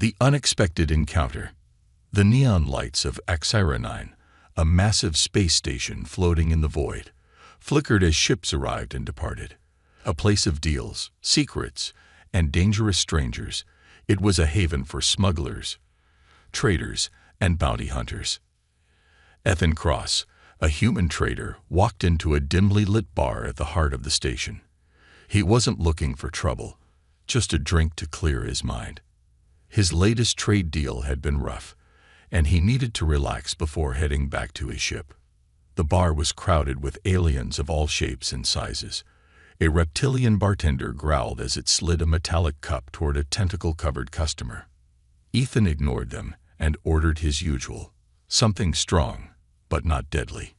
The unexpected encounter. The neon lights of HFY, a massive space station floating in the void, flickered as ships arrived and departed. A place of deals, secrets, and dangerous strangers, it was a haven for smugglers, traders, and bounty hunters. Ethan Cross, a human trader, walked into a dimly lit bar at the heart of the station. He wasn't looking for trouble, just a drink to clear his mind. His latest trade deal had been rough, and he needed to relax before heading back to his ship. The bar was crowded with aliens of all shapes and sizes. A reptilian bartender growled as it slid a metallic cup toward a tentacle-covered customer. Ethan ignored them and ordered his usual, something strong, but not deadly.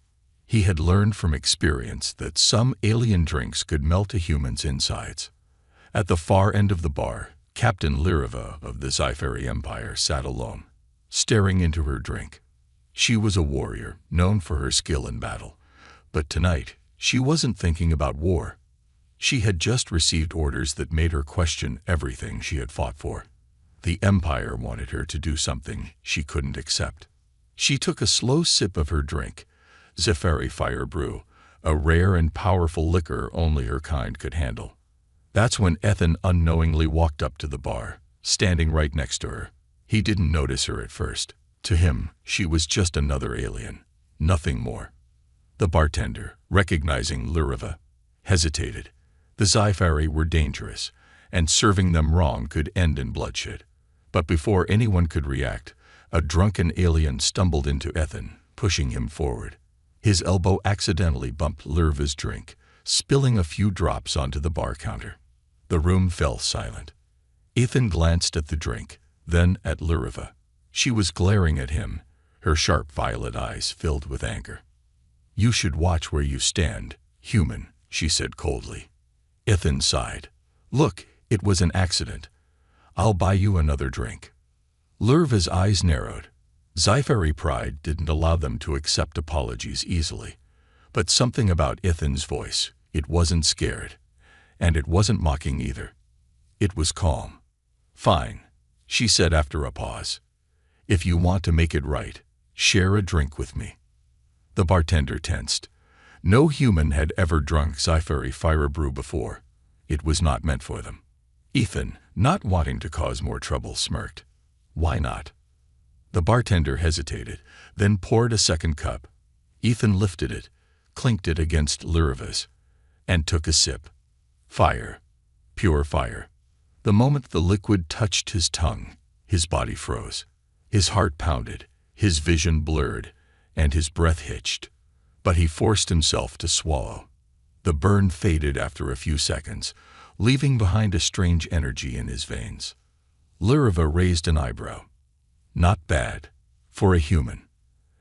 He had learned from experience that some alien drinks could melt a human's insides. At the far end of the bar, Captain Liriva of the Sci-Fi Empire sat alone, staring into her drink. She was a warrior, known for her skill in battle, but tonight she wasn't thinking about war. She had just received orders that made her question everything she had fought for. The Empire wanted her to do something she couldn't accept. She took a slow sip of her drink, Sci-Fi Fire Brew, a rare and powerful liquor only her kind could handle. That's when Ethan unknowingly walked up to the bar, standing right next to her. He didn't notice her at first. To him, she was just another alien, nothing more. The bartender, recognizing Liriva, hesitated. The Sci-Fi were dangerous, and serving them wrong could end in bloodshed. But before anyone could react, a drunken alien stumbled into Ethan, pushing him forward. His elbow accidentally bumped Liriva's drink, spilling a few drops onto the bar counter. The room fell silent. Ethan glanced at the drink, then at Liriva. She was glaring at him, her sharp violet eyes filled with anger. "You should watch where you stand, human," she said coldly. Ethan sighed. "Look, it was an accident. I'll buy you another drink." Liriva's eyes narrowed. Sci-Fi pride didn't allow them to accept apologies easily. But something about Ethan's voice, it wasn't scared. And it wasn't mocking either. It was calm. "Fine," she said after a pause. "If you want to make it right, share a drink with me." The bartender tensed. No human had ever drunk Sci-Fi Fire Brew before. It was not meant for them. Ethan, not wanting to cause more trouble, smirked. "Why not?" The bartender hesitated, then poured a second cup. Ethan lifted it, clinked it against Liriva's, and took a sip. Fire. Pure fire. The moment the liquid touched his tongue, his body froze. His heart pounded, his vision blurred, and his breath hitched. But he forced himself to swallow. The burn faded after a few seconds, leaving behind a strange energy in his veins. Liriva raised an eyebrow. "Not bad. For a human."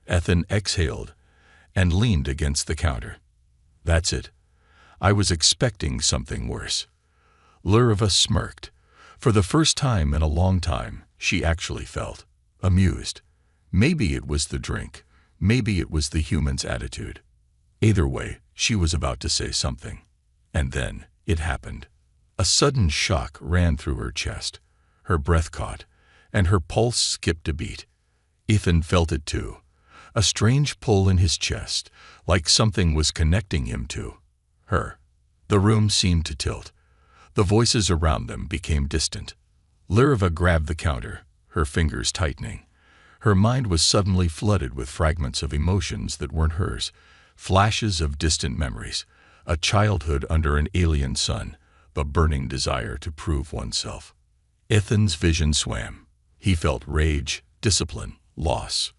Ethan exhaled and leaned against the counter. "That's it. I was expecting something worse." Liriva smirked. For the first time in a long time, she actually felt amused. Maybe it was the drink. Maybe it was the human's attitude. Either way, she was about to say something. And then it happened. A sudden shock ran through her chest. Her breath caught, and her pulse skipped a beat. Ethan felt it too. A strange pull in his chest, like something was connecting him to her. The room seemed to tilt. The voices around them became distant. Liriva grabbed the counter, her fingers tightening. Her mind was suddenly flooded with fragments of emotions that weren't hers, flashes of distant memories, a childhood under an alien sun, the burning desire to prove oneself. Ethan's vision swam. He felt rage, discipline, loss.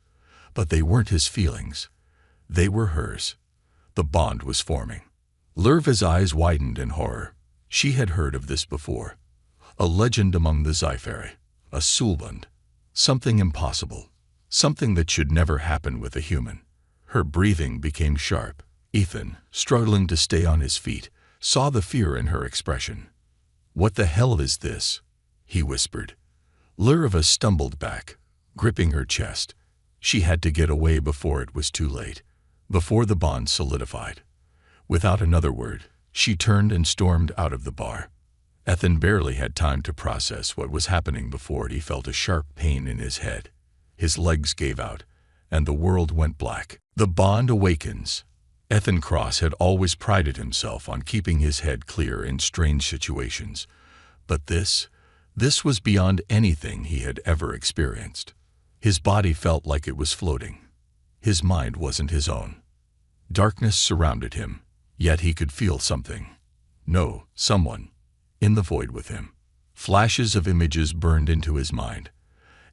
But they weren't his feelings. They were hers. The bond was forming. Liriva's eyes widened in horror. She had heard of this before. A legend among the Sci-Fi. A Soulbund. Something impossible. Something that should never happen with a human. Her breathing became sharp. Ethan, struggling to stay on his feet, saw the fear in her expression. "What the hell is this?" he whispered. Liriva stumbled back, gripping her chest. She had to get away before it was too late, before the bond solidified. Without another word, she turned and stormed out of the bar. Ethan barely had time to process what was happening before he felt a sharp pain in his head. His legs gave out, and the world went black. The bond awakens. Ethan Cross had always prided himself on keeping his head clear in strange situations. But this was beyond anything he had ever experienced. His body felt like it was floating. His mind wasn't his own. Darkness surrounded him, yet he could feel something. No, someone. In the void with him. Flashes of images burned into his mind.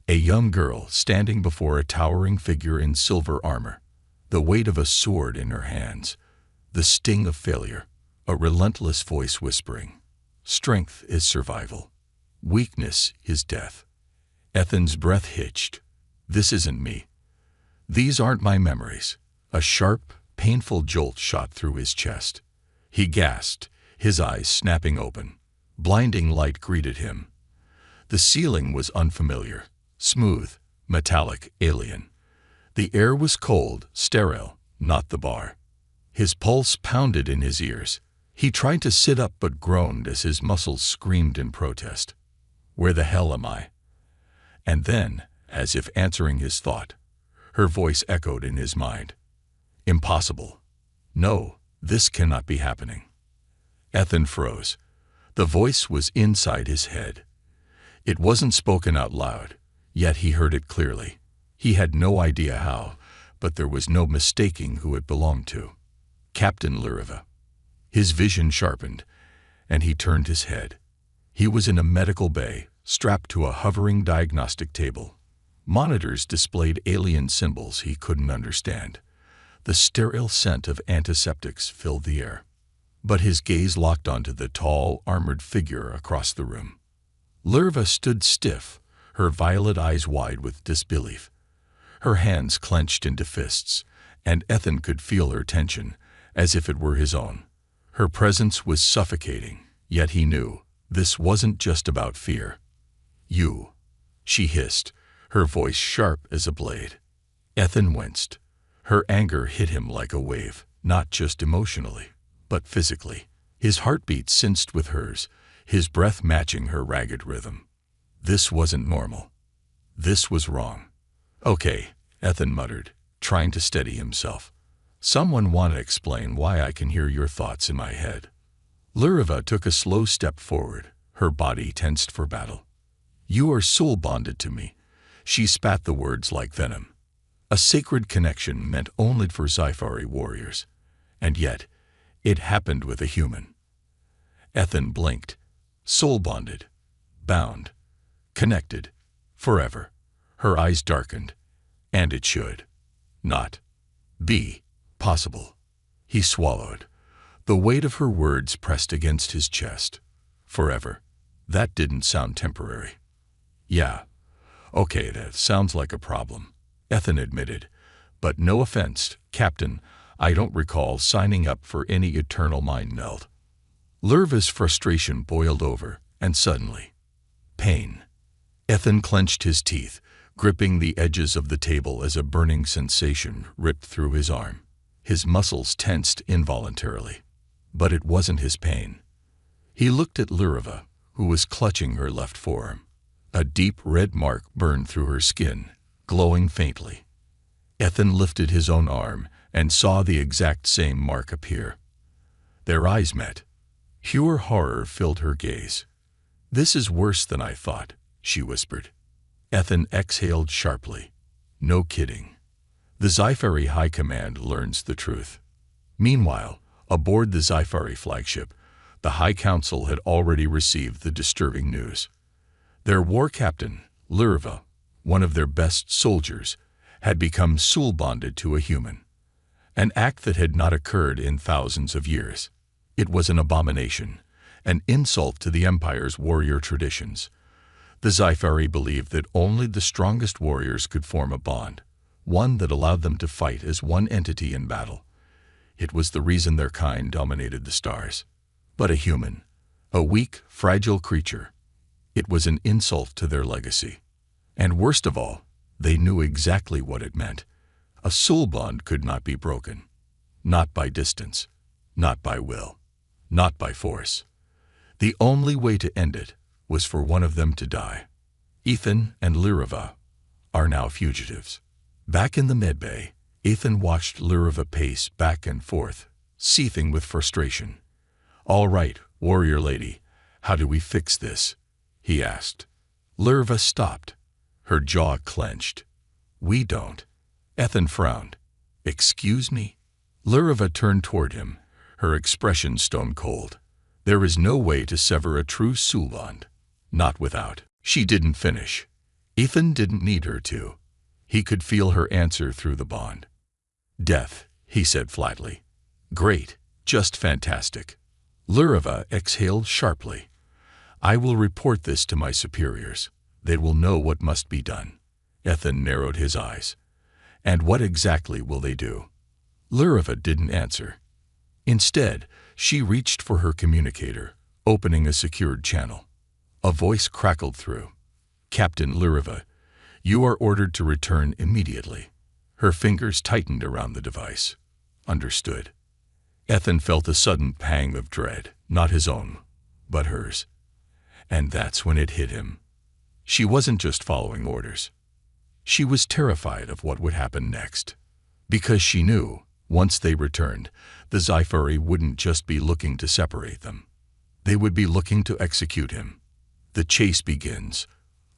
A young girl standing before a towering figure in silver armor. The weight of a sword in her hands. The sting of failure. A relentless voice whispering. Strength is survival. Weakness is death. Ethan's breath hitched. This isn't me. These aren't my memories. A sharp, painful jolt shot through his chest. He gasped, his eyes snapping open. Blinding light greeted him. The ceiling was unfamiliar, smooth, metallic, alien. The air was cold, sterile, not the bar. His pulse pounded in his ears. He tried to sit up but groaned as his muscles screamed in protest. Where the hell am I? And then, as if answering his thought, her voice echoed in his mind. Impossible. No, this cannot be happening. Ethan froze. The voice was inside his head. It wasn't spoken out loud, yet he heard it clearly. He had no idea how, but there was no mistaking who it belonged to. Captain Luriva. His vision sharpened, and he turned his head. He was in a medical bay, strapped to a hovering diagnostic table. Monitors displayed alien symbols he couldn't understand. The sterile scent of antiseptics filled the air. But his gaze locked onto the tall, armored figure across the room. Luriva stood stiff, her violet eyes wide with disbelief. Her hands clenched into fists, and Ethan could feel her tension, as if it were his own. Her presence was suffocating, yet he knew this wasn't just about fear. You, she hissed, her voice sharp as a blade. Ethan winced. Her anger hit him like a wave, not just emotionally, but physically. His heartbeat cinched with hers, his breath matching her ragged rhythm. This wasn't normal. This was wrong. Okay, Ethan muttered, trying to steady himself. Someone want to explain why I can hear your thoughts in my head. Luriva took a slow step forward, her body tensed for battle. You are soul bonded to me. She spat the words like venom. A sacred connection meant only for Sci-Fi warriors. And yet, it happened with a human. Ethan blinked. Soul bonded. Bound. Connected. Forever. Her eyes darkened. And it should not be possible. He swallowed. The weight of her words pressed against his chest. Forever. That didn't sound temporary. Yeah. Okay, that sounds like a problem, Ethan admitted. But no offense, Captain, I don't recall signing up for any eternal mind meld. Luriva's frustration boiled over, and suddenly, pain. Ethan clenched his teeth, gripping the edges of the table as a burning sensation ripped through his arm. His muscles tensed involuntarily. But it wasn't his pain. He looked at Luriva, who was clutching her left forearm. A deep red mark burned through her skin, glowing faintly. Ethan lifted his own arm and saw the exact same mark appear. Their eyes met. Pure horror filled her gaze. This is worse than I thought, she whispered. Ethan exhaled sharply. No kidding. The Sci-Fi High Command learns the truth. Meanwhile, aboard the Sci-Fi flagship, the High Council had already received the disturbing news. Their war captain, Luriva, one of their best soldiers, had become soul-bonded to a human. An act that had not occurred in thousands of years. It was an abomination, an insult to the Empire's warrior traditions. The Sci-Fi believed that only the strongest warriors could form a bond, one that allowed them to fight as one entity in battle. It was the reason their kind dominated the stars. But a human, a weak, fragile creature, it was an insult to their legacy. And worst of all, they knew exactly what it meant. A soul bond could not be broken. Not by distance, not by will, not by force. The only way to end it was for one of them to die. Ethan and Lyrava are now fugitives. Back in the medbay, Ethan watched Lyrava pace back and forth, seething with frustration. "All right, warrior lady, how do we fix this?" he asked. Lyrava stopped, her jaw clenched. "We don't." Ethan frowned. "Excuse me?" Lyrava turned toward him, her expression stone cold. "There is no way to sever a true soul bond. Not without." She didn't finish. Ethan didn't need her to. He could feel her answer through the bond. "Death," he said flatly. "Great, just fantastic." Lyrava exhaled sharply. "I will report this to my superiors. They will know what must be done." Ethan narrowed his eyes. "And what exactly will they do?" Lyrava didn't answer. Instead, she reached for her communicator, opening a secured channel. A voice crackled through. "Captain Lyrava, you are ordered to return immediately." Her fingers tightened around the device. "Understood." Ethan felt a sudden pang of dread, not his own, but hers. And that's when it hit him. She wasn't just following orders. She was terrified of what would happen next. Because she knew, once they returned, the Sci-Fi wouldn't just be looking to separate them. They would be looking to execute him. The chase begins.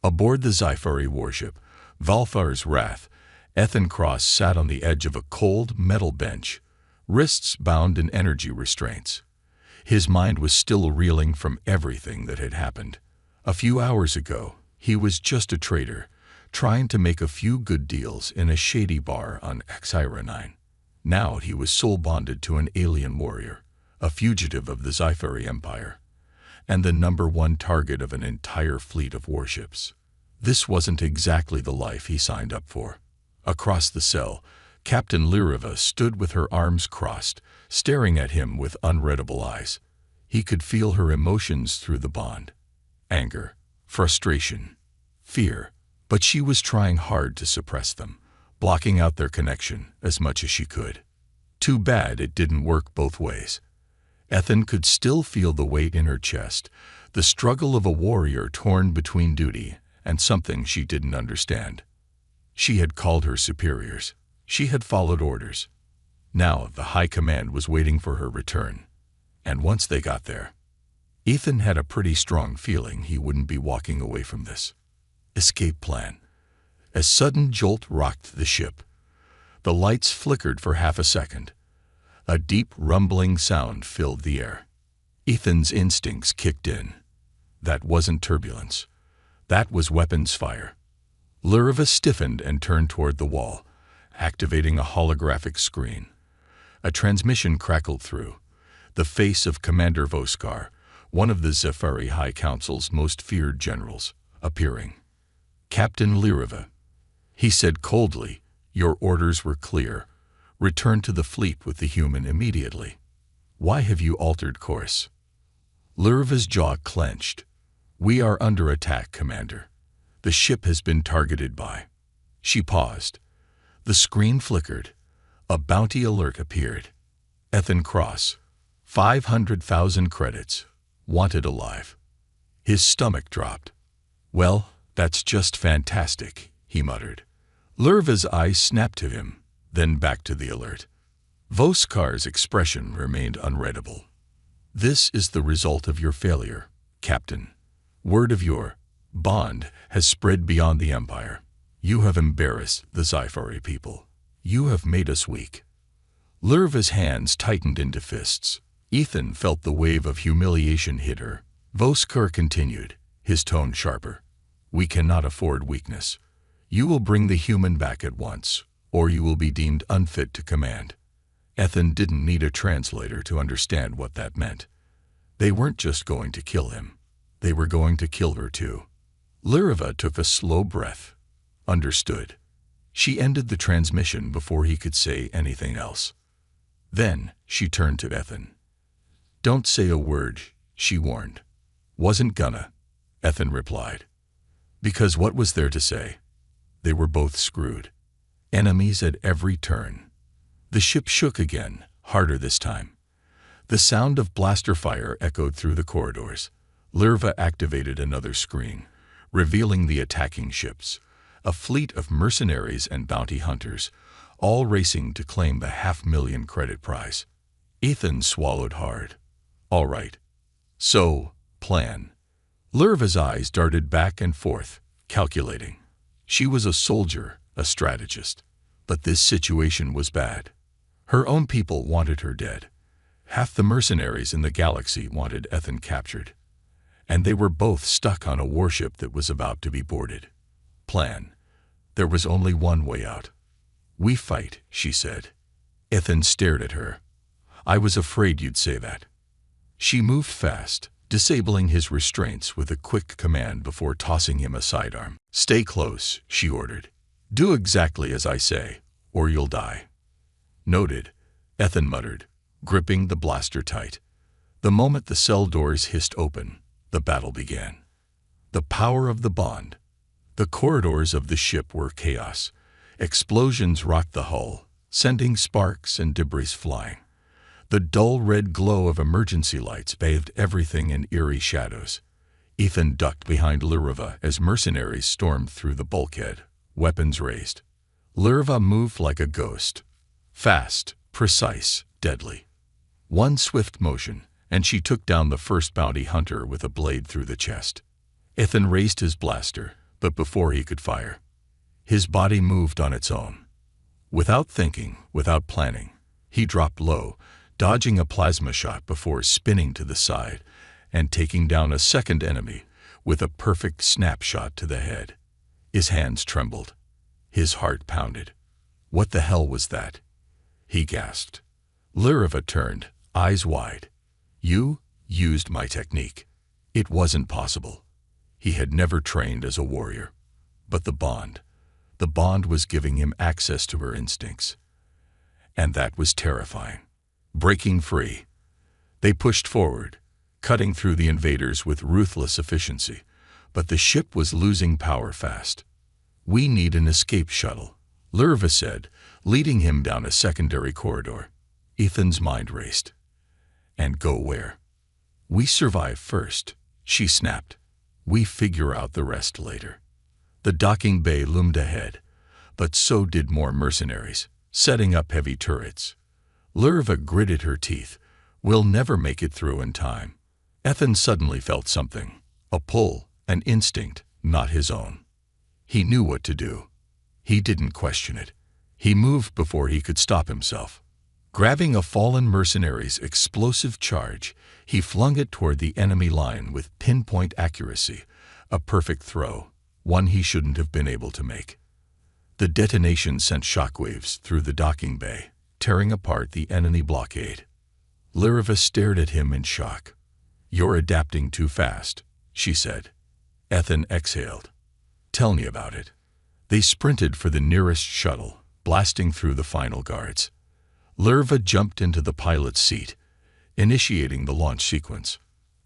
Aboard the Sci-Fi warship, Valfar's Wrath, Ethan Cross sat on the edge of a cold metal bench, wrists bound in energy restraints. His mind was still reeling from everything that had happened. A few hours ago, he was just a trader, trying to make a few good deals in a shady bar on HFY. Now he was soul-bonded to an alien warrior, a fugitive of the Sci-Fi Empire, and the #1 target of an entire fleet of warships. This wasn't exactly the life he signed up for. Across the cell, Captain Lyrava stood with her arms crossed, staring at him with unreadable eyes. He could feel her emotions through the bond. Anger, frustration, fear, but she was trying hard to suppress them, blocking out their connection as much as she could. Too bad it didn't work both ways. Ethan could still feel the weight in her chest, the struggle of a warrior torn between duty and something she didn't understand. She had called her superiors. She had followed orders. Now the high command was waiting for her return. And once they got there, Ethan had a pretty strong feeling he wouldn't be walking away from this escape plan. A sudden jolt rocked the ship. The lights flickered for half a second. A deep rumbling sound filled the air. Ethan's instincts kicked in. That wasn't turbulence. That was weapons fire. Lyrava stiffened and turned toward the wall, activating a holographic screen. A transmission crackled through. The face of Commander Voskar, one of the Sci-Fi High Council's most feared generals, appearing. "Captain Lyrava," he said coldly, "your orders were clear. Return to the fleet with the human immediately. Why have you altered course?" Lyrava's jaw clenched. "We are under attack, Commander. The ship has been targeted by..." She paused. The screen flickered. A bounty alert appeared. Ethan Cross, 500,000 credits, wanted alive. His stomach dropped. "Well, that's just fantastic," he muttered. Lyrava's eyes snapped to him, then back to the alert. Voskar's expression remained unreadable. "This is the result of your failure, Captain. Word of your bond has spread beyond the Empire. You have embarrassed the Sci-Fi people. You have made us weak." Lyrava's hands tightened into fists. Ethan felt the wave of humiliation hit her. Voskar continued, his tone sharper. "We cannot afford weakness. You will bring the human back at once, or you will be deemed unfit to command." Ethan didn't need a translator to understand what that meant. They weren't just going to kill him. They were going to kill her too. Lyrava took a slow breath. Understood. She ended the transmission before he could say anything else. Then she turned to Ethan. "Don't say a word," she warned. "Wasn't gonna," Ethan replied. Because what was there to say? They were both screwed. Enemies at every turn. The ship shook again, harder this time. The sound of blaster fire echoed through the corridors. Lurva activated another screen, revealing the attacking ships, a fleet of mercenaries and bounty hunters, all racing to claim the 500,000 credit prize. Ethan swallowed hard. All right. So, plan. Lurva's eyes darted back and forth, calculating. She was a soldier, a strategist. But this situation was bad. Her own people wanted her dead. Half the mercenaries in the galaxy wanted Ethan captured. And they were both stuck on a warship that was about to be boarded. Plan. There was only one way out. We fight, she said. Ethan stared at her. I was afraid you'd say that. She moved fast, disabling his restraints with a quick command before tossing him a sidearm. Stay close, she ordered. Do exactly as I say, or you'll die. Noted, Ethan muttered, gripping the blaster tight. The moment the cell doors hissed open, the battle began. The power of the bond. The corridors of the ship were chaos. Explosions rocked the hull, sending sparks and debris flying. The dull red glow of emergency lights bathed everything in eerie shadows. Ethan ducked behind Lurva as mercenaries stormed through the bulkhead, weapons raised. Lurva moved like a ghost. Fast, precise, deadly. One swift motion, and she took down the first bounty hunter with a blade through the chest. Ethan raised his blaster, but before he could fire, his body moved on its own. Without thinking, without planning, he dropped low, dodging a plasma shot before spinning to the side and taking down a second enemy with a perfect snapshot to the head. His hands trembled. His heart pounded. What the hell was that? He gasped. Lurva turned, eyes wide. You used my technique. It wasn't possible. He had never trained as a warrior. But the bond was giving him access to her instincts. And that was terrifying. Breaking free, they pushed forward, cutting through the invaders with ruthless efficiency, but the ship was losing power fast. We need an escape shuttle, Lurva said, leading him down a secondary corridor. Ethan's mind raced. And go where? We survive first, she snapped. We figure out the rest later. The docking bay loomed ahead, but so did more mercenaries, setting up heavy turrets. Lurva gritted her teeth. We'll never make it through in time. Ethan suddenly felt something, a pull, an instinct, not his own. He knew what to do. He didn't question it. He moved before he could stop himself. Grabbing a fallen mercenary's explosive charge, he flung it toward the enemy line with pinpoint accuracy, a perfect throw, one he shouldn't have been able to make. The detonation sent shockwaves through the docking bay, tearing apart the enemy blockade. Lurva stared at him in shock. You're adapting too fast, she said. Ethan exhaled. Tell me about it. They sprinted for the nearest shuttle, blasting through the final guards. Lurva jumped into the pilot's seat, initiating the launch sequence.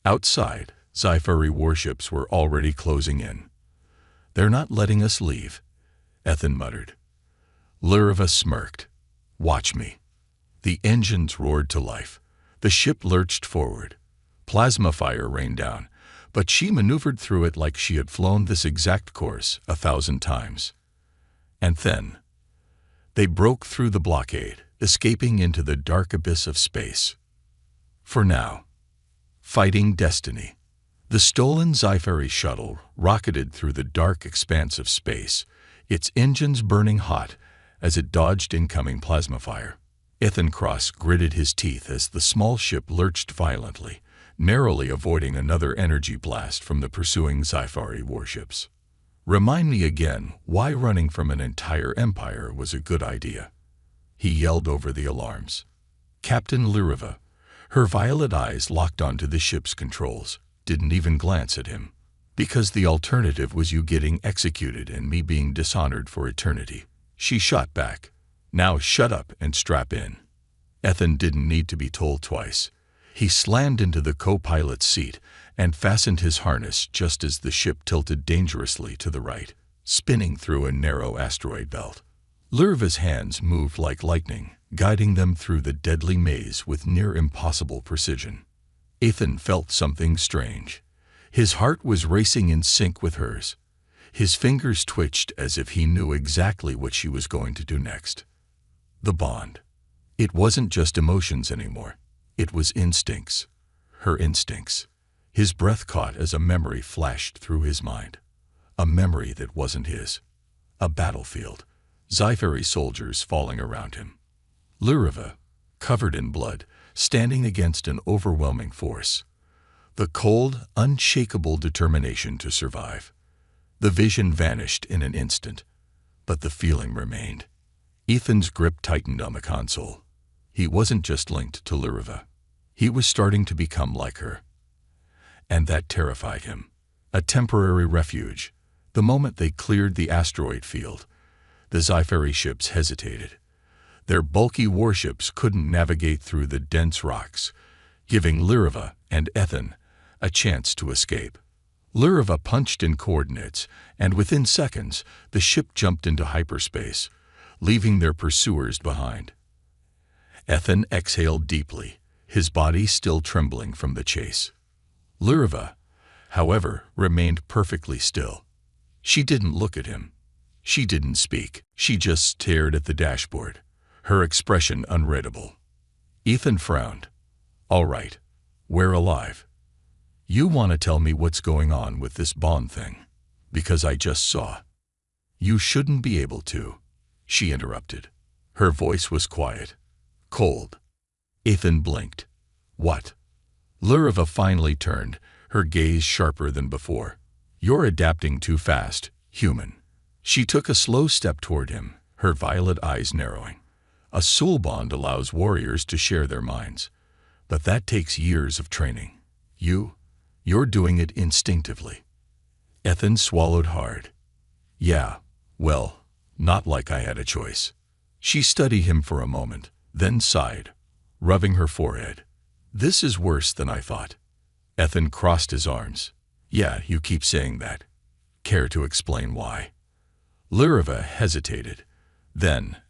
Outside, Sci-Fi warships were already closing in. They're not letting us leave, Ethan muttered. Lurva smirked. Watch me. The engines roared to life. The ship lurched forward. Plasma fire rained down, but she maneuvered through it like she had flown this exact course 1,000 times. And then, they broke through the blockade, escaping into the dark abyss of space. For now, fighting destiny. The stolen Sci-Fi shuttle rocketed through the dark expanse of space, its engines burning hot as it dodged incoming plasma fire. Ethan Cross gritted his teeth as the small ship lurched violently, narrowly avoiding another energy blast from the pursuing Sci-Fi warships. Remind me again why running from an entire empire was a good idea. He yelled over the alarms. Captain Lurva, her violet eyes locked onto the ship's controls, didn't even glance at him. Because the alternative was you getting executed and me being dishonored for eternity. She shot back. Now shut up and strap in. Ethan didn't need to be told twice. He slammed into the co-pilot's seat and fastened his harness just as the ship tilted dangerously to the right, spinning through a narrow asteroid belt. Lurva's hands moved like lightning, guiding them through the deadly maze with near-impossible precision. Ethan felt something strange. His heart was racing in sync with hers. His fingers twitched as if he knew exactly what she was going to do next. The bond. It wasn't just emotions anymore. It was instincts. Her instincts. His breath caught as a memory flashed through his mind. A memory that wasn't his. A battlefield. Sci-Fi soldiers falling around him. Luriva, covered in blood, standing against an overwhelming force. The cold, unshakable determination to survive. The vision vanished in an instant, but the feeling remained. Ethan's grip tightened on the console. He wasn't just linked to Luriva. He was starting to become like her. And that terrified him. A temporary refuge. The moment they cleared the asteroid field, the Sci-Fi ships hesitated. Their bulky warships couldn't navigate through the dense rocks, giving Luriva and Ethan a chance to escape. Luriva punched in coordinates, and within seconds, the ship jumped into hyperspace, leaving their pursuers behind. Ethan exhaled deeply, his body still trembling from the chase. Luriva, however, remained perfectly still. She didn't look at him. She didn't speak. She just stared at the dashboard, her expression unreadable. Ethan frowned. "All right, we're alive. You want to tell me what's going on with this bond thing? Because I just saw." "You shouldn't be able to," she interrupted. Her voice was quiet, cold. Ethan blinked. "What?" Luriva finally turned, her gaze sharper than before. "You're adapting too fast, human." She took a slow step toward him, her violet eyes narrowing. A soul bond allows warriors to share their minds, but that takes years of training. You're doing it instinctively." Ethan swallowed hard. "Yeah, well, not like I had a choice." She studied him for a moment, then sighed, rubbing her forehead. "This is worse than I thought." Ethan crossed his arms. "Yeah, you keep saying that. Care to explain why?" Luriva hesitated. Then,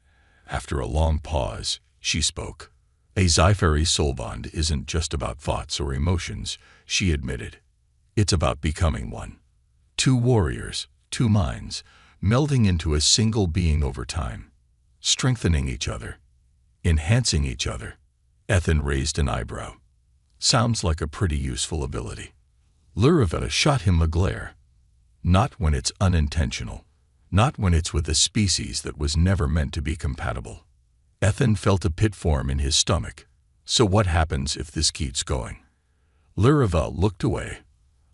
after a long pause, she spoke. "A Sci-Fi soul bond isn't just about thoughts or emotions," she admitted. "It's about becoming one. Two warriors, two minds, melding into a single being over time, strengthening each other, enhancing each other." Ethan raised an eyebrow. "Sounds like a pretty useful ability." Luriva shot him a glare. "Not when it's unintentional. Not when it's with a species that was never meant to be compatible." Ethan felt a pit form in his stomach. "So what happens if this keeps going?" Luriva looked away.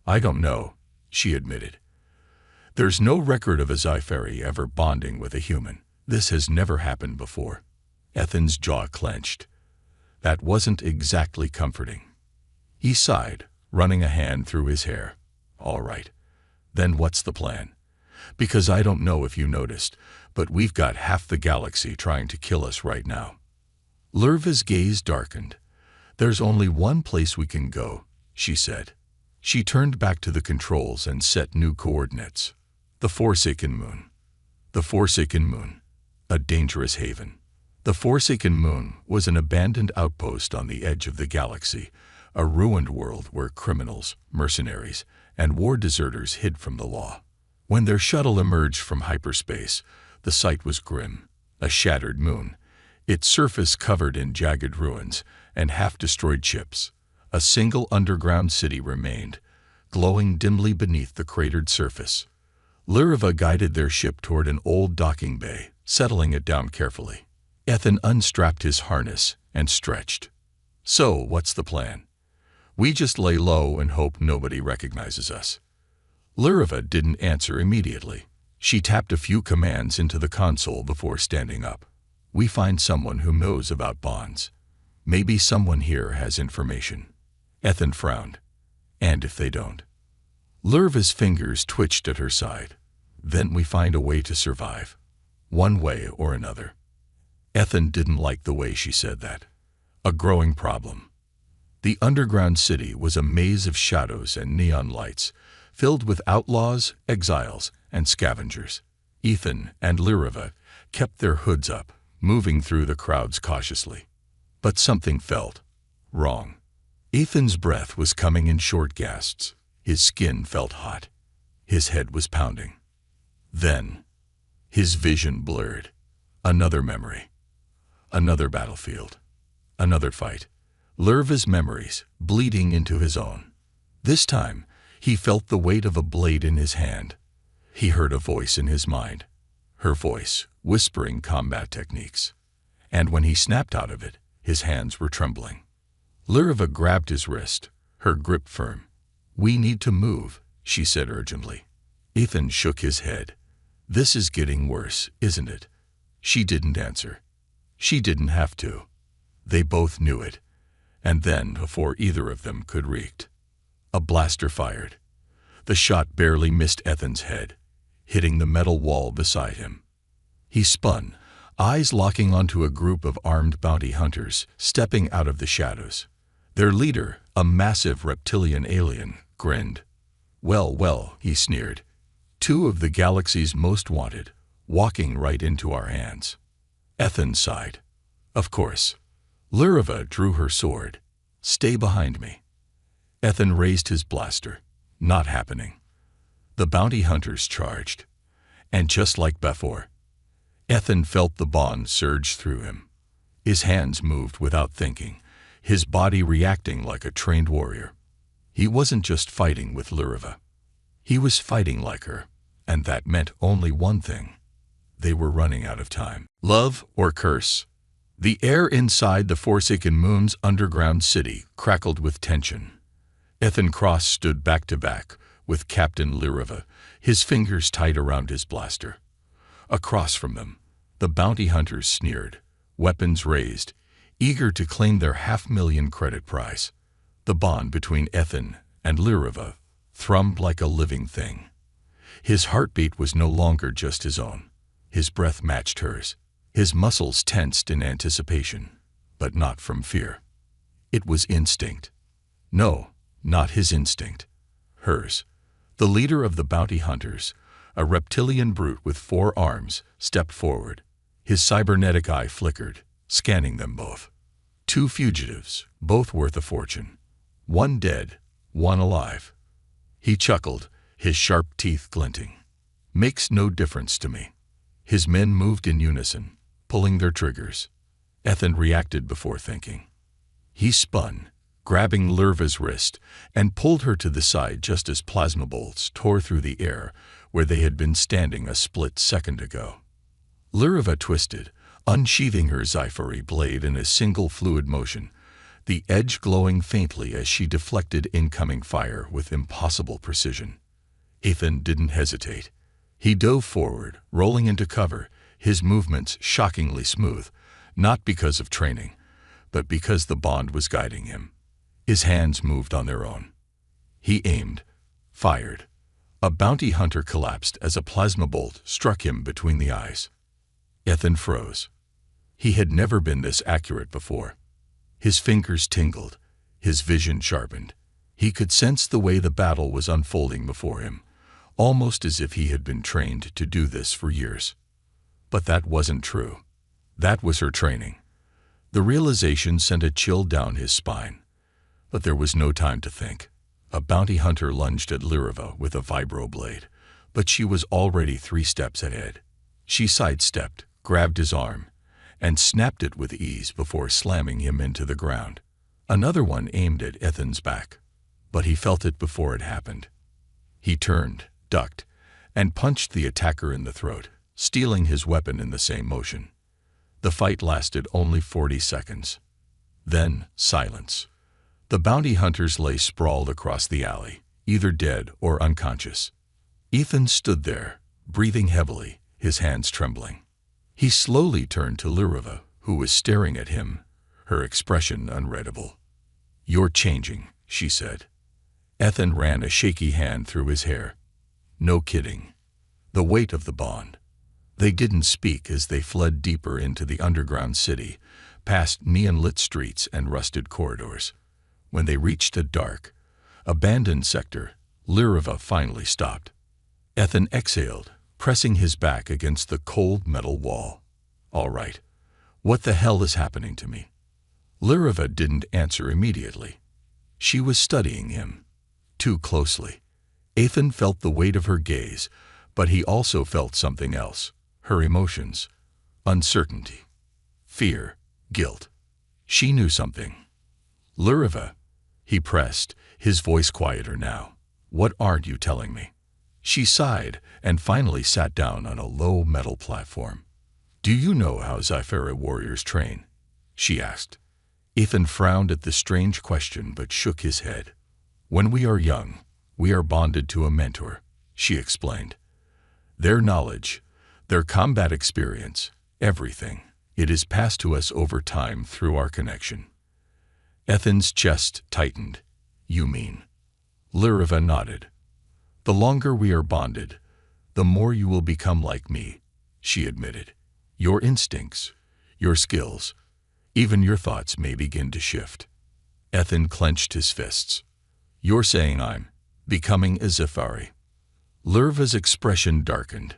"I don't know," she admitted. "There's no record of a Sci-Fi ever bonding with a human. This has never happened before." Ethan's jaw clenched. That wasn't exactly comforting. He sighed, running a hand through his hair. "All right. Then what's the plan? Because I don't know if you noticed, but we've got half the galaxy trying to kill us right now." Luriva's gaze darkened. "There's only one place we can go," she said. She turned back to the controls and set new coordinates. The Forsaken Moon. The Forsaken Moon. A dangerous haven. The Forsaken Moon was an abandoned outpost on the edge of the galaxy, a ruined world where criminals, mercenaries, and war deserters hid from the law. When their shuttle emerged from hyperspace, the sight was grim. A shattered moon, its surface covered in jagged ruins and half-destroyed ships. A single underground city remained, glowing dimly beneath the cratered surface. Luriva guided their ship toward an old docking bay, settling it down carefully. Ethan unstrapped his harness and stretched. "So, what's the plan?" "We just lay low and hope nobody recognizes us." Luriva didn't answer immediately. She tapped a few commands into the console before standing up. "We find someone who knows about bonds. Maybe someone here has information." Ethan frowned. "And if they don't?" Luriva's fingers twitched at her side. "Then we find a way to survive. One way or another." Ethan didn't like the way she said that. A growing problem. The underground city was a maze of shadows and neon lights, filled with outlaws, exiles, and scavengers. Ethan and Luriva kept their hoods up, moving through the crowds cautiously. But something felt wrong. Ethan's breath was coming in short gasps. His skin felt hot. His head was pounding. Then, his vision blurred. Another memory. Another battlefield. Another fight. Lurva's memories bleeding into his own. This time, he felt the weight of a blade in his hand. He heard a voice in his mind. Her voice, whispering combat techniques. And when he snapped out of it, his hands were trembling. Lurva grabbed his wrist, her grip firm. "We need to move," she said urgently. Ethan shook his head. "This is getting worse, isn't it?" She didn't answer. She didn't have to. They both knew it. And then, before either of them could react, a blaster fired. The shot barely missed Ethan's head, hitting the metal wall beside him. He spun, eyes locking onto a group of armed bounty hunters stepping out of the shadows. Their leader, a massive reptilian alien, grinned. "Well, well," he sneered. "Two of the galaxy's most wanted, walking right into our hands." Ethan sighed. "Of course." Lurva drew her sword. "Stay behind me." Ethan raised his blaster. Not happening. The bounty hunters charged. And just like before, Ethan felt the bond surge through him. His hands moved without thinking, his body reacting like a trained warrior. He wasn't just fighting with Lurva. He was fighting like her, and that meant only one thing. They were running out of time. Love or curse? The air inside the Forsaken Moon's underground city crackled with tension. Ethan Cross stood back to back with Captain Lurva, his fingers tight around his blaster. Across from them, the bounty hunters sneered, weapons raised, eager to claim their 500,000 credit prize. The bond between Ethan and Lurva thrummed like a living thing. His heartbeat was no longer just his own. His breath matched hers. His muscles tensed in anticipation, but not from fear. It was instinct. No, not his instinct. Hers. The leader of the bounty hunters, a reptilian brute with 4 arms, stepped forward. His cybernetic eye flickered, scanning them both. 2 fugitives, both worth a fortune. One dead, one alive. He chuckled, his sharp teeth glinting. "Makes no difference to me." His men moved in unison, pulling their triggers. Ethan reacted before thinking. He spun, grabbing Lurva's wrist, and pulled her to the side just as plasma bolts tore through the air where they had been standing a split second ago. Lurva twisted, unsheathing her Sci-Fi blade in a single fluid motion, the edge glowing faintly as she deflected incoming fire with impossible precision. Ethan didn't hesitate. He dove forward, rolling into cover, his movements shockingly smooth, not because of training, but because the bond was guiding him. His hands moved on their own. He aimed, fired. A bounty hunter collapsed as a plasma bolt struck him between the eyes. Ethan froze. He had never been this accurate before. His fingers tingled, his vision sharpened. He could sense the way the battle was unfolding before him, almost as if he had been trained to do this for years. But that wasn't true. That was her training. The realization sent a chill down his spine. But there was no time to think. A bounty hunter lunged at Lurva with a vibroblade, but she was already 3 steps ahead. She sidestepped, grabbed his arm, and snapped it with ease before slamming him into the ground. Another one aimed at Ethan's back, but he felt it before it happened. He turned, ducked, and punched the attacker in the throat, stealing his weapon in the same motion. The fight lasted only 40 seconds. Then, silence. The bounty hunters lay sprawled across the alley, either dead or unconscious. Ethan stood there, breathing heavily, his hands trembling. He slowly turned to Lurva, who was staring at him, her expression unreadable. "You're changing," she said. Ethan ran a shaky hand through his hair. No kidding. The weight of the bond. They didn't speak as they fled deeper into the underground city, past neon-lit streets and rusted corridors. When they reached a dark, abandoned sector, Lurva finally stopped. Ethan exhaled, pressing his back against the cold metal wall. "All right. What the hell is happening to me? Lyrva didn't answer immediately. She was studying him too closely. Ethan felt the weight of her gaze, but he also felt something else. Her emotions. Uncertainty. Fear. Guilt. She knew something. Lyrva, he pressed, his voice quieter now. What aren't you telling me? She sighed and finally sat down on a low metal platform. Do you know how Sci-Fi warriors train? She asked. Ethan frowned at the strange question but shook his head. When we are young, we are bonded to a mentor, she explained. Their knowledge, their combat experience, everything, it is passed to us over time through our connection. Ethan's chest tightened. You mean? Lyrva nodded. The longer we are bonded, the more you will become like me, she admitted. Your instincts, your skills, even your thoughts may begin to shift. Ethan clenched his fists. You're saying I'm becoming a Zephyri. Lyrva's expression darkened.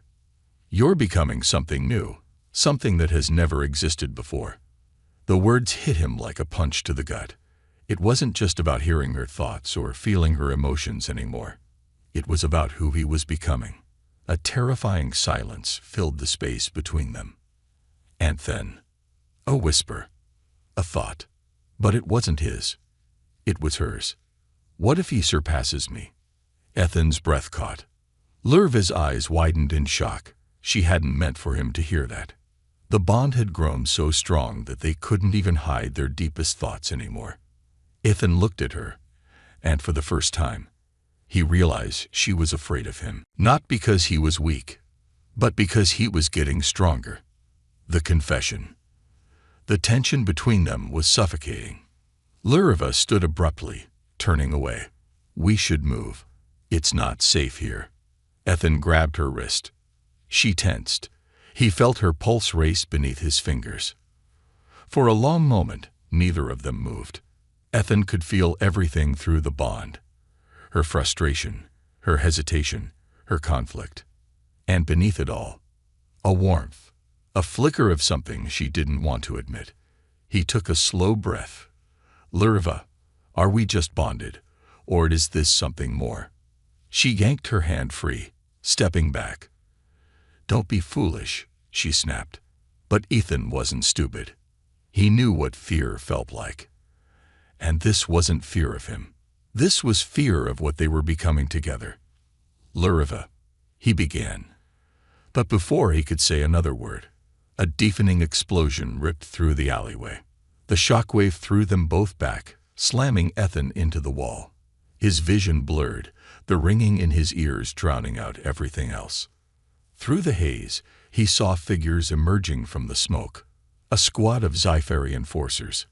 You're becoming something new, something that has never existed before. The words hit him like a punch to the gut. It wasn't just about hearing her thoughts or feeling her emotions anymore. It was about who he was becoming. A terrifying silence filled the space between them. And then, a whisper, a thought. But it wasn't his. It was hers. What if he surpasses me? Ethan's breath caught. Lyrva's eyes widened in shock. She hadn't meant for him to hear that. The bond had grown so strong that they couldn't even hide their deepest thoughts anymore. Ethan looked at her, and for the first time, he realized she was afraid of him. Not because he was weak, but because he was getting stronger. The confession. The tension between them was suffocating. Lyrva stood abruptly, turning away. We should move. It's not safe here. Ethan grabbed her wrist. She tensed. He felt her pulse race beneath his fingers. For a long moment, neither of them moved. Ethan could feel everything through the bond. Her frustration, her hesitation, her conflict. And beneath it all, a warmth, a flicker of something she didn't want to admit. He took a slow breath. Lyrva, are we just bonded, or is this something more? She yanked her hand free, stepping back. Don't be foolish, she snapped. But Ethan wasn't stupid. He knew what fear felt like. And this wasn't fear of him. This was fear of what they were becoming together. Lyrva, he began. But before he could say another word, a deafening explosion ripped through the alleyway. The shockwave threw them both back, slamming Ethan into the wall. His vision blurred, the ringing in his ears drowning out everything else. Through the haze, he saw figures emerging from the smoke, a squad of Sci-Fi enforcers,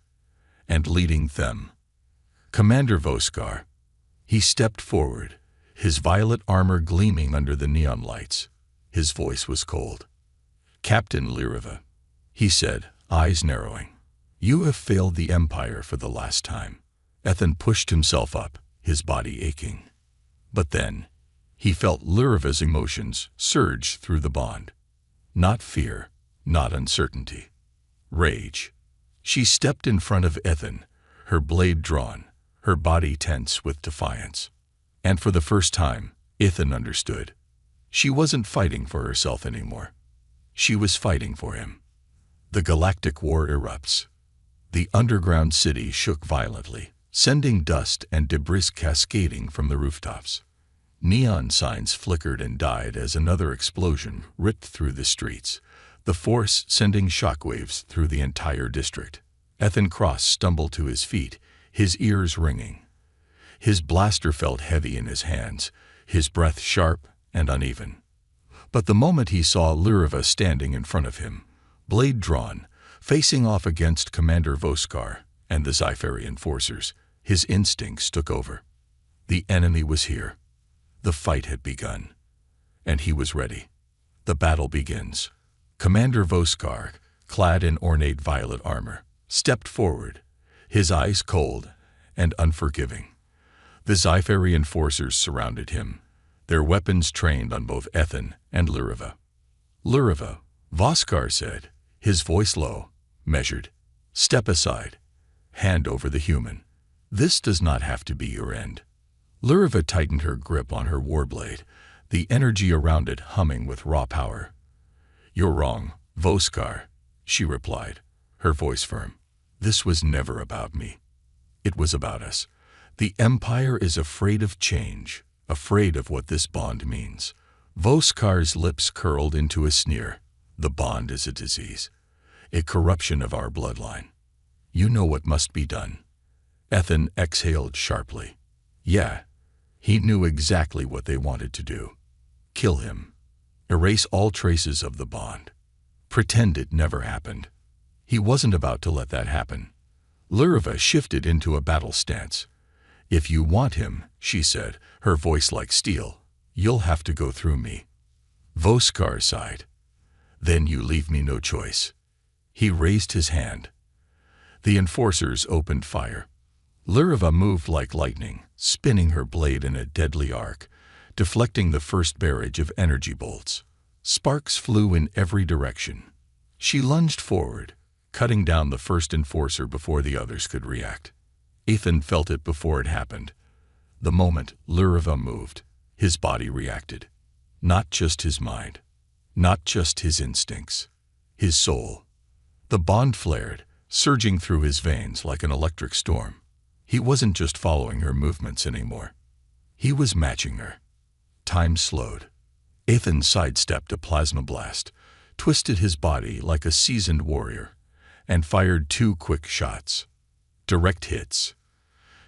and leading them, Commander Voskar. He stepped forward, his violet armor gleaming under the neon lights. His voice was cold. Captain Lyrva, he said, eyes narrowing. You have failed the Empire for the last time. Ethan pushed himself up, his body aching. But then, he felt Lyrva's emotions surge through the bond. Not fear, not uncertainty. Rage. She stepped in front of Ethan, her blade drawn, her body tense with defiance. And for the first time, Ethan understood. She wasn't fighting for herself anymore. She was fighting for him. The galactic war erupts. The underground city shook violently, sending dust and debris cascading from the rooftops. Neon signs flickered and died as another explosion ripped through the streets, the force sending shockwaves through the entire district. Ethan Cross stumbled to his feet, his ears ringing. His blaster felt heavy in his hands, his breath sharp and uneven. But the moment he saw Lyrva standing in front of him, blade drawn, facing off against Commander Voskar and the Sci-Fi enforcers, his instincts took over. The enemy was here. The fight had begun. And he was ready. The battle begins. Commander Voskar, clad in ornate violet armor, stepped forward, his eyes cold and unforgiving. The Sci-Fi enforcers surrounded him, their weapons trained on both Ethan and Lyrva. Lyrva, Voskar said, his voice low, measured. Step aside. Hand over the human. This does not have to be your end. Lurva tightened her grip on her warblade, the energy around it humming with raw power. "You're wrong, Voskar," she replied, her voice firm. "This was never about me. It was about us. The Empire is afraid of change, afraid of what this bond means." Voskar's lips curled into a sneer. "The bond is a disease, a corruption of our bloodline. You know what must be done." Ethan exhaled sharply. Yeah, he knew exactly what they wanted to do. Kill him. Erase all traces of the bond. Pretend it never happened. He wasn't about to let that happen. Lurva shifted into a battle stance. "If you want him," she said, her voice like steel, "you'll have to go through me." Voskar sighed. "Then you leave me no choice." He raised his hand. The enforcers opened fire. Lurva moved like lightning, spinning her blade in a deadly arc, deflecting the first barrage of energy bolts. Sparks flew in every direction. She lunged forward, cutting down the first enforcer before the others could react. Ethan felt it before it happened. The moment Lurva moved, his body reacted. Not just his mind, not just his instincts, his soul. The bond flared, surging through his veins like an electric storm. He wasn't just following her movements anymore. He was matching her. Time slowed. Ethan sidestepped a plasma blast, twisted his body like a seasoned warrior, and fired 2 quick shots. Direct hits.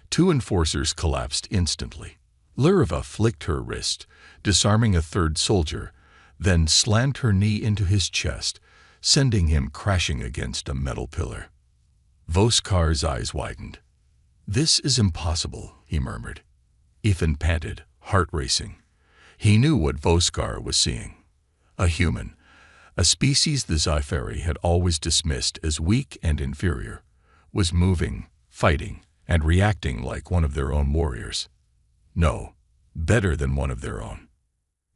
2 enforcers collapsed instantly. Lurva flicked her wrist, disarming a third soldier, then slammed her knee into his chest, sending him crashing against a metal pillar. Voskar's eyes widened. "This is impossible," he murmured. Ethan panted, heart racing. He knew what Voskar was seeing. A human, a species the Sci-Fi had always dismissed as weak and inferior, was moving, fighting, and reacting like one of their own warriors. No, better than one of their own.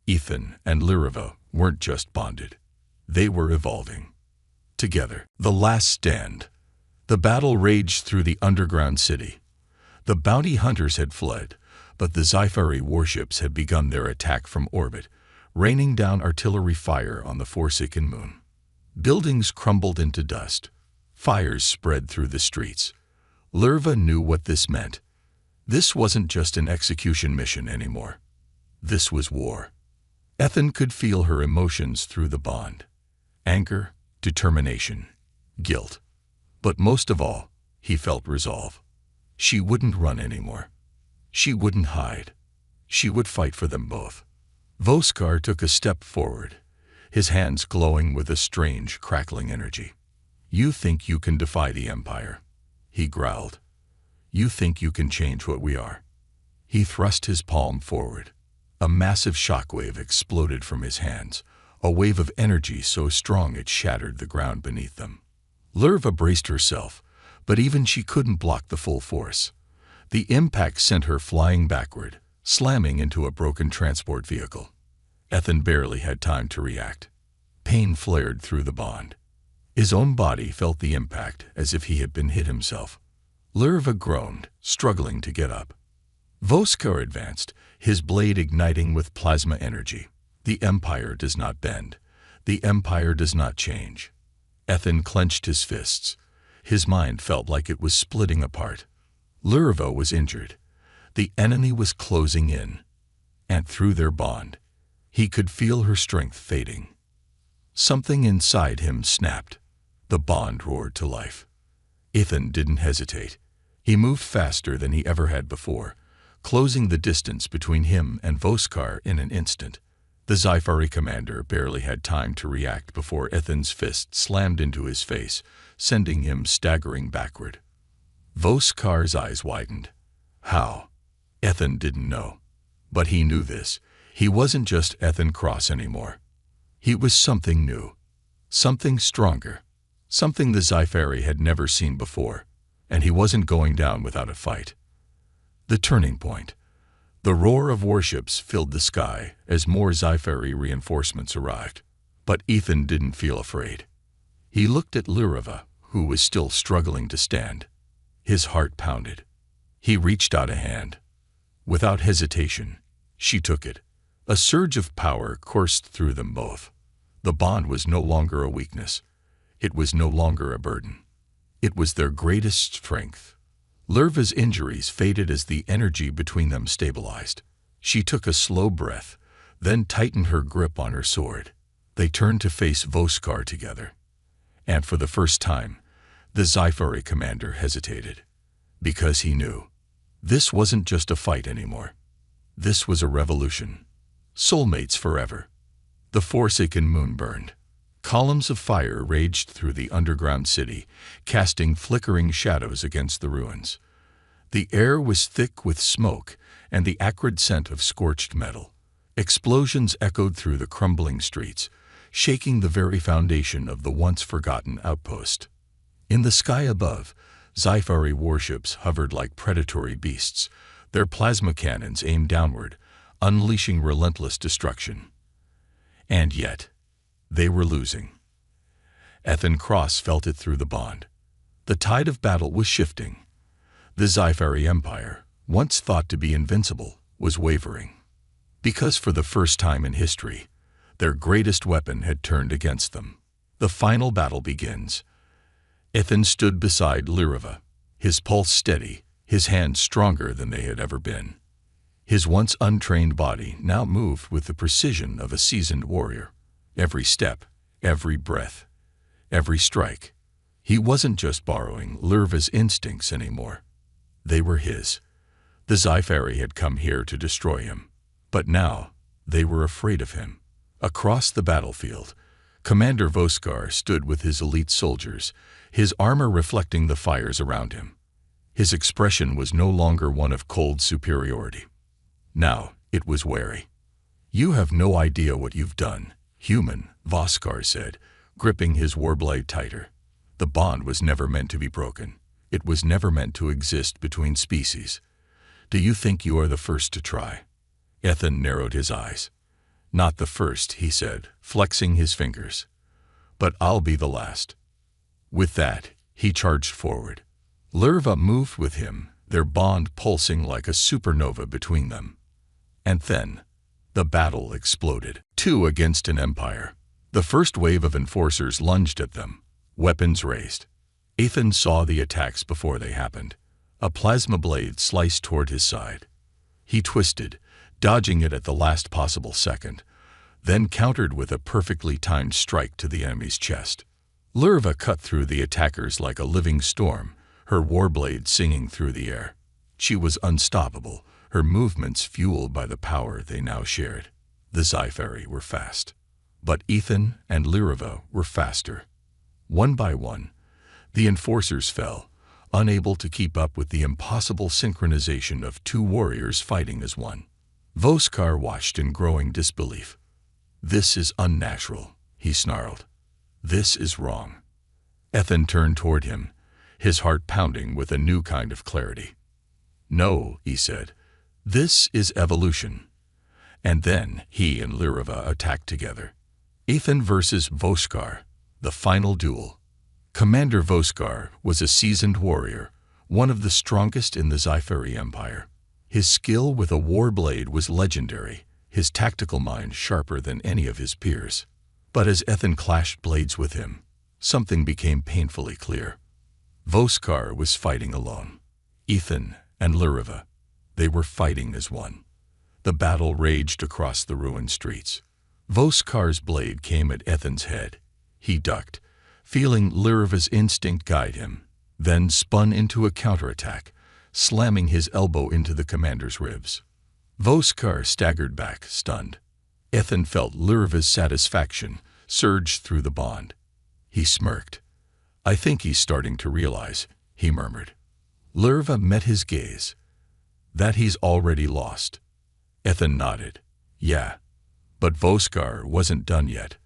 Ethan and Lurva weren't just bonded. They were evolving. Together. The last stand. The battle raged through the underground city. The bounty hunters had fled, but the Sci-Fi warships had begun their attack from orbit, raining down artillery fire on the Forsaken Moon. Buildings crumbled into dust. Fires spread through the streets. Lurva knew what this meant. This wasn't just an execution mission anymore. This was war. Ethan could feel her emotions through the bond. Anger, determination, guilt. But most of all, he felt resolve. She wouldn't run anymore. She wouldn't hide. She would fight for them both. Voskar took a step forward, his hands glowing with a strange, crackling energy. "You think you can defy the Empire," he growled. "You think you can change what we are." He thrust his palm forward. A massive shockwave exploded from his hands, a wave of energy so strong it shattered the ground beneath them. Lurva braced herself, but even she couldn't block the full force. The impact sent her flying backward, slamming into a broken transport vehicle. Ethan barely had time to react. Pain flared through the bond. His own body felt the impact as if he had been hit himself. Lurva groaned, struggling to get up. Voskar advanced, his blade igniting with plasma energy. The Empire does not bend. The Empire does not change. Ethan clenched his fists. His mind felt like it was splitting apart. Lurva was injured. The enemy was closing in. And through their bond, he could feel her strength fading. Something inside him snapped. The bond roared to life. Ethan didn't hesitate. He moved faster than he ever had before, closing the distance between him and Voskar in an instant. The Sci-Fi commander barely had time to react before Ethan's fist slammed into his face, sending him staggering backward. Voskar's eyes widened. How? Ethan didn't know. But he knew this. He wasn't just Ethan Cross anymore. He was something new. Something stronger. Something the Sci-Fi had never seen before. And he wasn't going down without a fight. The turning point. The roar of warships filled the sky as more Sci-Fi reinforcements arrived. But Ethan didn't feel afraid. He looked at Lurva, who was still struggling to stand. His heart pounded. He reached out a hand. Without hesitation, she took it. A surge of power coursed through them both. The bond was no longer a weakness. It was no longer a burden. It was their greatest strength. Lurva's injuries faded as the energy between them stabilized. She took a slow breath, then tightened her grip on her sword. They turned to face Voskar together. And for the first time, the Sci-Fi commander hesitated. Because he knew. This wasn't just a fight anymore. This was a revolution. Soulmates forever. The Forsaken moon burned. Columns of fire raged through the underground city, casting flickering shadows against the ruins. The air was thick with smoke and the acrid scent of scorched metal. Explosions echoed through the crumbling streets, shaking the very foundation of the once-forgotten outpost. In the sky above, Sci-Fi warships hovered like predatory beasts, their plasma cannons aimed downward, unleashing relentless destruction. And yet, they were losing. Ethan Cross felt it through the bond. The tide of battle was shifting. The Sci-Fi Empire, once thought to be invincible, was wavering. Because for the first time in history, their greatest weapon had turned against them. The final battle begins. Ethan stood beside Lyrva, his pulse steady, his hands stronger than they had ever been. His once untrained body now moved with the precision of a seasoned warrior. Every step, every breath, every strike. He wasn't just borrowing Lyrva's instincts anymore. They were his. The Sci-Fi had come here to destroy him. But now, they were afraid of him. Across the battlefield, Commander Voskar stood with his elite soldiers, his armor reflecting the fires around him. His expression was no longer one of cold superiority. Now, it was wary. "You have no idea what you've done, human," Voskar said, gripping his warblade tighter. The bond was never meant to be broken. It was never meant to exist between species. "Do you think you are the first to try?" Ethan narrowed his eyes. "Not the first," he said, flexing his fingers. "But I'll be the last." With that, he charged forward. Lyrva moved with him, their bond pulsing like a supernova between them. And then, the battle exploded. 2 against an empire. The first wave of enforcers lunged at them, weapons raised. Ethan saw the attacks before they happened. A plasma blade sliced toward his side. He twisted, dodging it at the last possible second, then countered with a perfectly timed strike to the enemy's chest. Lyrva cut through the attackers like a living storm, her warblade singing through the air. She was unstoppable, her movements fueled by the power they now shared. The Sci-Fi were fast. But Ethan and Lyrva were faster. One by one, the enforcers fell, unable to keep up with the impossible synchronization of 2 warriors fighting as one. Voskar watched in growing disbelief. "This is unnatural," he snarled. "This is wrong." Ethan turned toward him, his heart pounding with a new kind of clarity. "No," he said, "this is evolution." And then he and Lyrva attacked together. Ethan versus Voskar, the final duel. Commander Voskar was a seasoned warrior, one of the strongest in the Sci-Fi Empire. His skill with a warblade was legendary, his tactical mind sharper than any of his peers. But as Ethan clashed blades with him, something became painfully clear. Voskar was fighting alone. Ethan and Lyrva, they were fighting as one. The battle raged across the ruined streets. Voskar's blade came at Ethan's head. He ducked, feeling Lyrva's instinct guide him, then spun into a counterattack, slamming his elbow into the commander's ribs. Voskar staggered back, stunned. Ethan felt Lyrva's satisfaction surge through the bond. He smirked. "I think he's starting to realize," he murmured. Lyrva met his gaze. "That he's already lost." Ethan nodded. "Yeah." But Voskar wasn't done yet.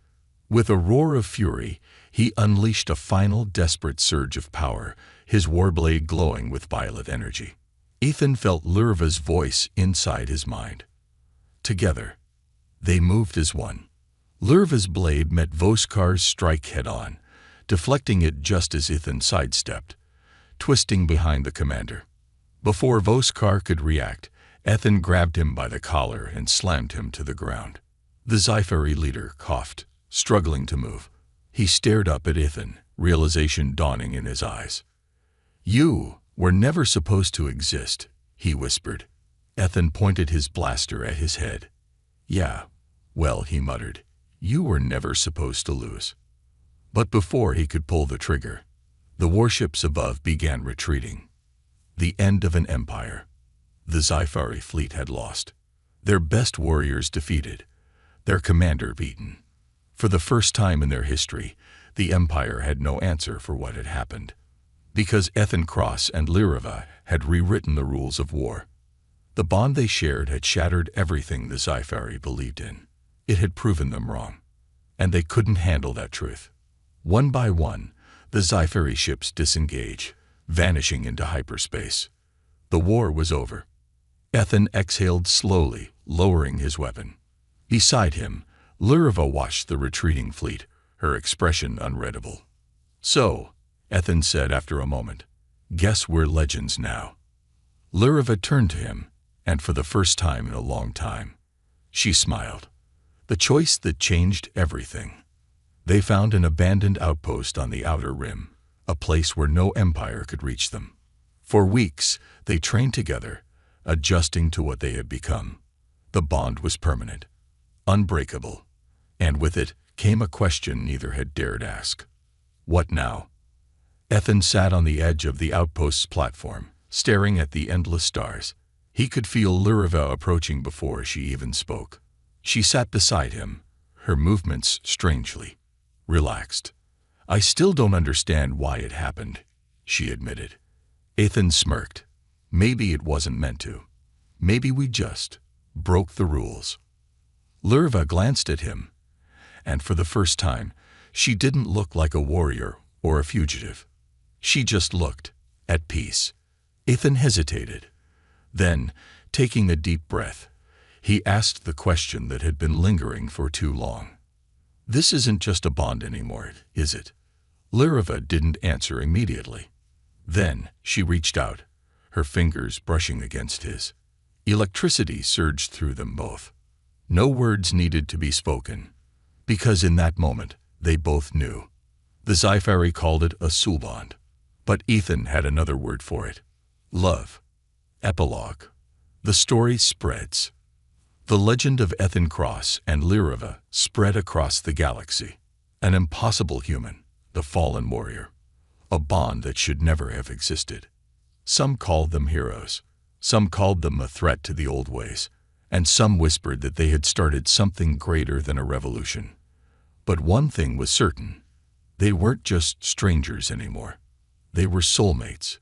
With a roar of fury, he unleashed a final desperate surge of power, his warblade glowing with violet energy. Ethan felt Lyrva's voice inside his mind. Together, they moved as one. Lyrva's blade met Voskar's strike head-on, deflecting it just as Ethan sidestepped, twisting behind the commander. Before Voskar could react, Ethan grabbed him by the collar and slammed him to the ground. The Sci-Fi leader coughed, struggling to move. He stared up at Ethan, realization dawning in his eyes. "You were never supposed to exist," he whispered. Ethan pointed his blaster at his head. "Yeah, well," he muttered, "you were never supposed to lose." But before he could pull the trigger, the warships above began retreating. The end of an empire. The Sci-Fi fleet had lost. Their best warriors defeated, their commander beaten. For the first time in their history, the Empire had no answer for what had happened. Because Ethan Cross and Lyrava had rewritten the rules of war. The bond they shared had shattered everything the Sci-Fi believed in. It had proven them wrong. And they couldn't handle that truth. One by one, the Sci-Fi ships disengaged, vanishing into hyperspace. The war was over. Ethan exhaled slowly, lowering his weapon. Beside him, Lyrava watched the retreating fleet, her expression unreadable. "So," Ethan said after a moment, "guess we're legends now." Lyrava turned to him, and for the first time in a long time, she smiled. The choice that changed everything. They found an abandoned outpost on the outer rim, a place where no empire could reach them. For weeks, they trained together, adjusting to what they had become. The bond was permanent, unbreakable, and with it came a question neither had dared ask. What now? Ethan sat on the edge of the outpost's platform, staring at the endless stars. He could feel Lyrava approaching before she even spoke. She sat beside him, her movements strangely relaxed. "I still don't understand why it happened," she admitted. Ethan smirked. "Maybe it wasn't meant to. Maybe we just broke the rules." Lyrava glanced at him, and for the first time, she didn't look like a warrior or a fugitive. She just looked at peace. Ethan hesitated. Then, taking a deep breath, he asked the question that had been lingering for too long. "This isn't just a bond anymore, is it?" Lyrava didn't answer immediately. Then she reached out, her fingers brushing against his. Electricity surged through them both. No words needed to be spoken, because in that moment they both knew. The Sci-Fi called it a soul bond, but Ethan had another word for it. Love. Epilogue. The story spreads. The legend of Ethan Cross and Lyrava spread across the galaxy. An impossible human, the fallen warrior. A bond that should never have existed. Some called them heroes. Some called them a threat to the old ways. And some whispered that they had started something greater than a revolution. But one thing was certain. They weren't just strangers anymore. They were soulmates.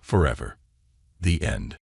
Forever. The end.